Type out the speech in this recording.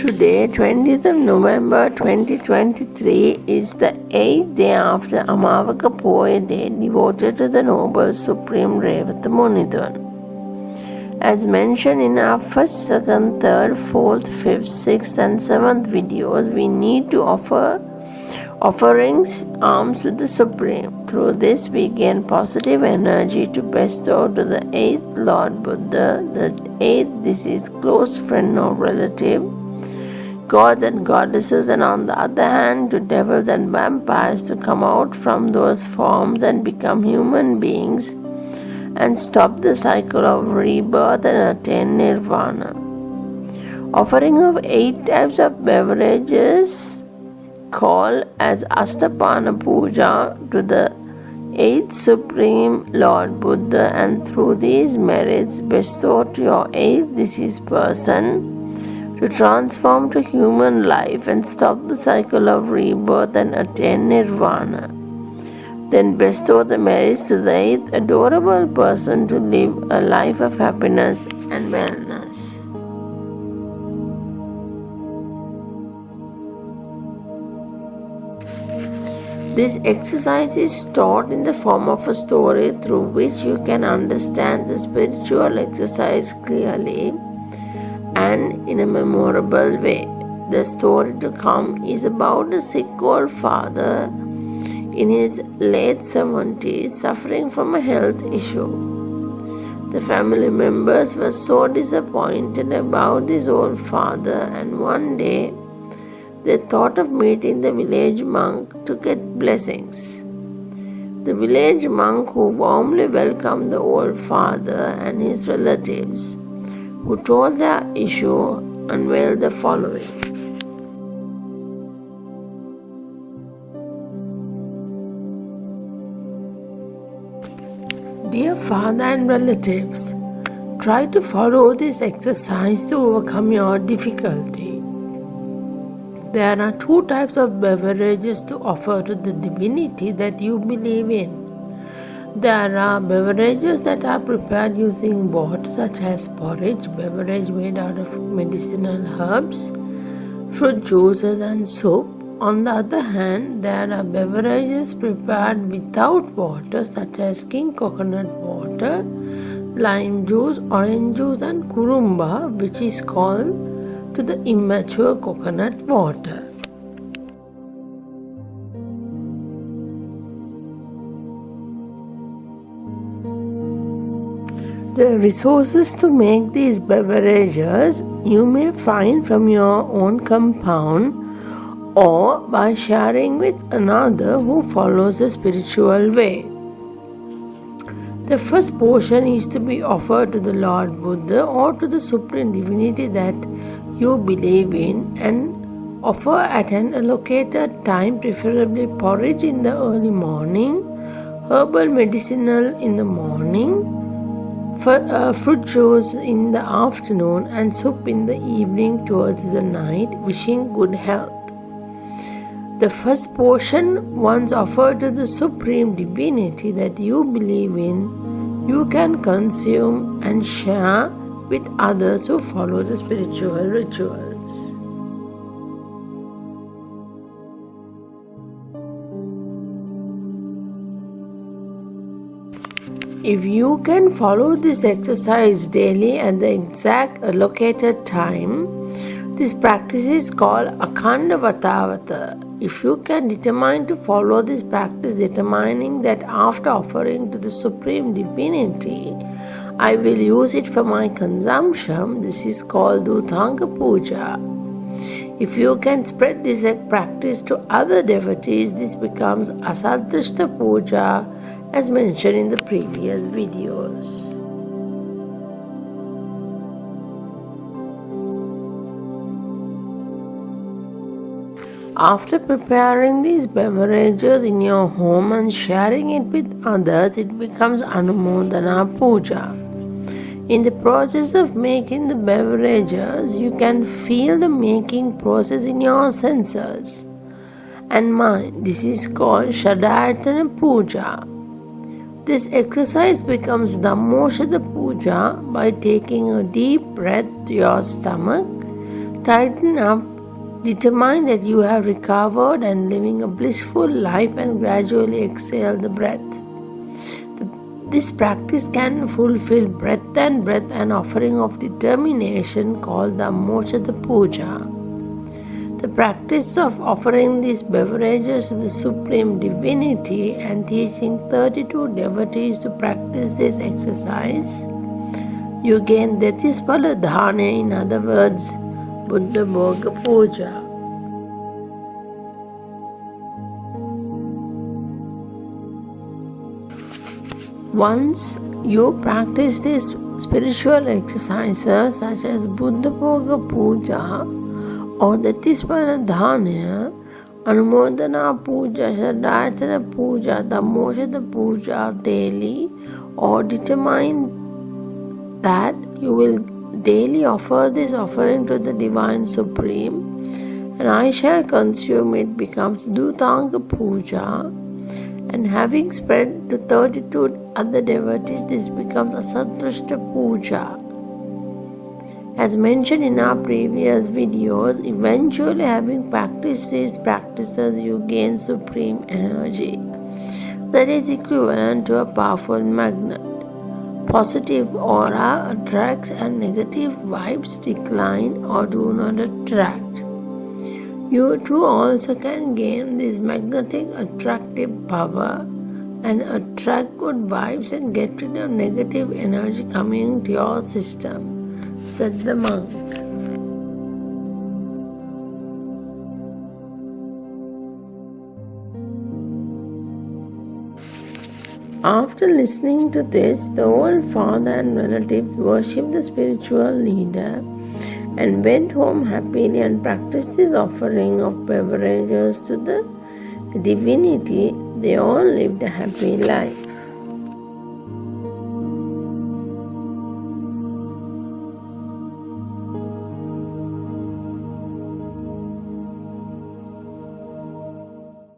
Today, 20th of November 2023, is the 8th day after Amavaka Poya Day, devoted to the Noble Supreme Revatha Munidwan. As mentioned in our 1st, 2nd, 3rd, 4th, 5th, 6th and 7th videos, we need to offer offerings, alms to the Supreme. Through this we gain positive energy to bestow to the 8th Lord Buddha, the 8th deceased close friend or relative, gods and goddesses, and on the other hand to devils and vampires to come out from those forms and become human beings and stop the cycle of rebirth and attain nirvana. Offering of 8 types of beverages called as Astapana Puja to the 8th Supreme Lord Buddha, and through these merits bestow to your 8th deceased person to transform to human life and stop the cycle of rebirth and attain nirvana. Then bestow the merits to the 8th adorable person to live a life of happiness and wellness. This exercise is taught in the form of a story through which you can understand the spiritual exercise clearly and in a memorable way. The story to come is about a sick old father in his late 70s suffering from a health issue. The family members were so disappointed about this old father, and one day they thought of meeting the village monk to get blessings. The village monk, who warmly welcomed the old father and his relatives, who told their issue, unveiled the following. Dear father and relatives, try to follow this exercise to overcome your difficulty. There are 2 types of beverages to offer to the divinity that you believe in. There are beverages that are prepared using water, such as porridge, beverage made out of medicinal herbs, fruit juices and soup. On the other hand, there are beverages prepared without water, such as king coconut water, lime juice, orange juice and kurumba, which is called to the immature coconut water. The resources to make these beverages you may find from your own compound or by sharing with another who follows the spiritual way. The first portion is to be offered to the Lord Buddha or to the Supreme Divinity that you believe in, and offer at an allocated time, preferably porridge in the early morning, herbal medicinal in the morning, fruit juice in the afternoon and soup in the evening towards the night, wishing good health. The first portion, once offered to the Supreme Divinity that you believe in, you can consume and share with others who follow the spiritual rituals. If you can follow this exercise daily at the exact allocated time, this practice is called Akhanda Vatavata. If you can determine to follow this practice, determining that after offering to the Supreme Divinity, I will use it for my consumption, this is called Dhutanga Puja. If you can spread this practice to other devotees, this becomes Asadrishta Puja, as mentioned in the previous videos. After preparing these beverages in your home and sharing it with others, it becomes Anumodana Puja. In the process of making the beverages, you can feel the making process in your senses and mind. This is called Shadayatana Puja. This exercise becomes Dhammoshada Puja by taking a deep breath to your stomach, Tighten up, determine that you have recovered and living a blissful life, and gradually exhale the breath. This practice can fulfill breath, an offering of determination called the Amochada Puja. The practice of offering these beverages to the Supreme Divinity and teaching 32 devotees to practice this exercise, you gain Detispala Dhane, in other words, Buddha Bhoga Puja. Once you practice these spiritual exercises such as Buddha Bhoga Puja or Detispala Dhana, Anumodana Puja, Shadayatana Puja, Dhammochada Puja daily, or determine that you will daily offer this offering to the Divine Supreme, and I shall consume it, becomes Dutanga Puja, and having spread to 32 other devotees, this becomes Asatrishta Puja. As mentioned in our previous videos, eventually having practiced these practices, you gain supreme energy that is equivalent to a powerful magnet. Positive aura attracts and negative vibes decline or do not attract. You too also can gain this magnetic attractive power and attract good vibes and get rid of negative energy coming to your system, said the monk. After listening to this, the old father and relatives worshipped the spiritual leader and went home happily and practiced this offering of beverages to the divinity. They all lived a happy life.